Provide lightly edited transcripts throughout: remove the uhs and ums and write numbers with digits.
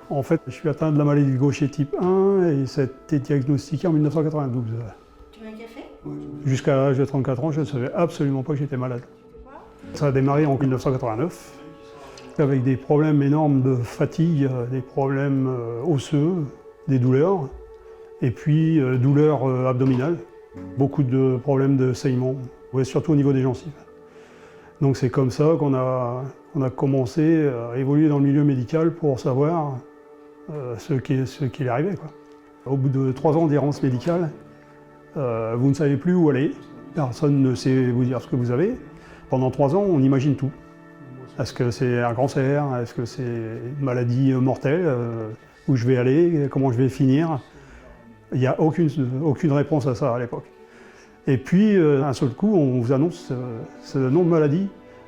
En fait, je suis atteint de la maladie de Gaucher type 1 et ça a été diagnostiqué en 1992. Tu m'as déjà fait? Jusqu'à l'âge de 34 ans, je ne savais absolument pas que j'étais malade. Ça a démarré en 1989 avec des problèmes énormes de fatigue, des problèmes osseux, des douleurs et puis douleurs abdominales, beaucoup de problèmes de saignement, surtout au niveau des gencives. Donc c'est comme ça qu'on a commencé à évoluer dans le milieu médical pour savoir ce qui est arrivé, quoi. Au bout de 3 ans d'errance médicale, vous ne savez plus où aller, personne ne sait vous dire ce que vous avez. Pendant 3 ans, on imagine tout. Est-ce que c'est un cancer? Est-ce que c'est une maladie mortelle? Où je vais aller? Comment je vais finir? Il n'y a aucune réponse à ça à l'époque. Et puis, d'un seul coup, on vous annonce ce nom de maladie.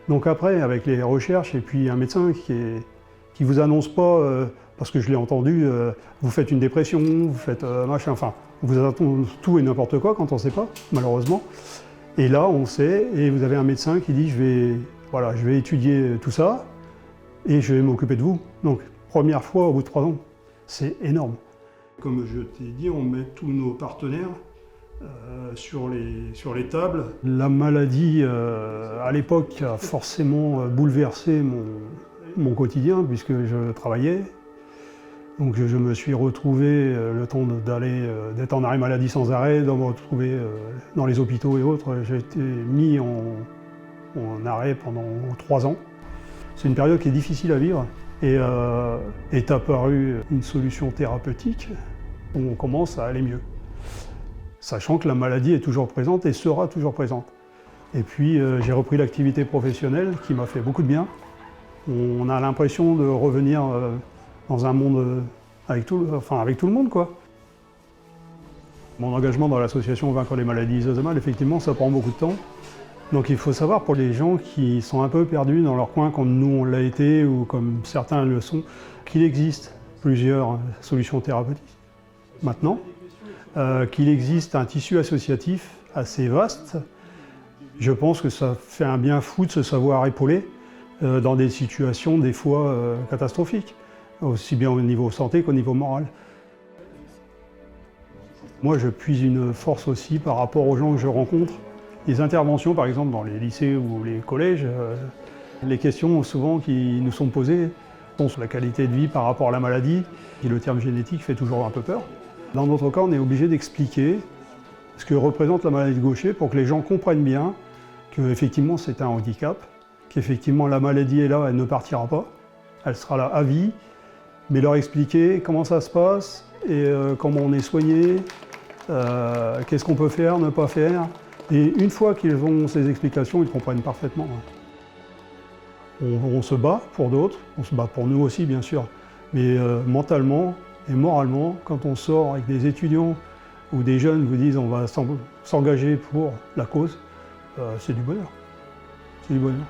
Donc après, avec les recherches et puis un médecin qui vous annonce pas, parce que je l'ai entendu, vous faites une dépression, vous faites machin, enfin, on vous annonce tout et n'importe quoi quand on ne sait pas, malheureusement. Et là, on sait, et vous avez un médecin qui dit, je vais étudier tout ça, et je vais m'occuper de vous. Donc, première fois au bout de 3 ans, c'est énorme. Comme je t'ai dit, on met tous nos partenaires sur les tables. La maladie, à l'époque, a forcément bouleversé mon quotidien, puisque je travaillais. Donc je me suis retrouvé, le temps d'être en arrêt maladie sans arrêt, de me retrouver dans les hôpitaux et autres. J'ai été mis en arrêt pendant 3 ans. C'est une période qui est difficile à vivre et est apparue une solution thérapeutique où on commence à aller mieux. Sachant que la maladie est toujours présente et sera toujours présente. Et puis j'ai repris l'activité professionnelle qui m'a fait beaucoup de bien. On a l'impression de revenir dans un monde avec tout le monde, quoi. Mon engagement dans l'association Vaincre les maladies lysosomiales, effectivement, ça prend beaucoup de temps. Donc il faut savoir pour les gens qui sont un peu perdus dans leur coin, comme nous on l'a été ou comme certains le sont, qu'il existe plusieurs solutions thérapeutiques. Maintenant, qu'il existe un tissu associatif assez vaste, je pense que ça fait un bien fou de se savoir épaulé dans des situations des fois catastrophiques, aussi bien au niveau santé qu'au niveau moral. Moi, je puise une force aussi par rapport aux gens que je rencontre. Les interventions, par exemple, dans les lycées ou les collèges, les questions souvent qui nous sont posées sont sur la qualité de vie par rapport à la maladie, et le terme génétique fait toujours un peu peur. Dans notre cas, on est obligé d'expliquer ce que représente la maladie de Gaucher pour que les gens comprennent bien qu'effectivement c'est un handicap, qu'effectivement la maladie est là, elle ne partira pas, elle sera là à vie, mais leur expliquer comment ça se passe et comment on est soigné, qu'est-ce qu'on peut faire, ne pas faire. Et une fois qu'ils ont ces explications, ils comprennent parfaitement. On se bat pour d'autres, on se bat pour nous aussi bien sûr, mais mentalement et moralement, quand on sort avec des étudiants ou des jeunes vous disent on va s'engager pour la cause, c'est du bonheur. C'est du bonheur.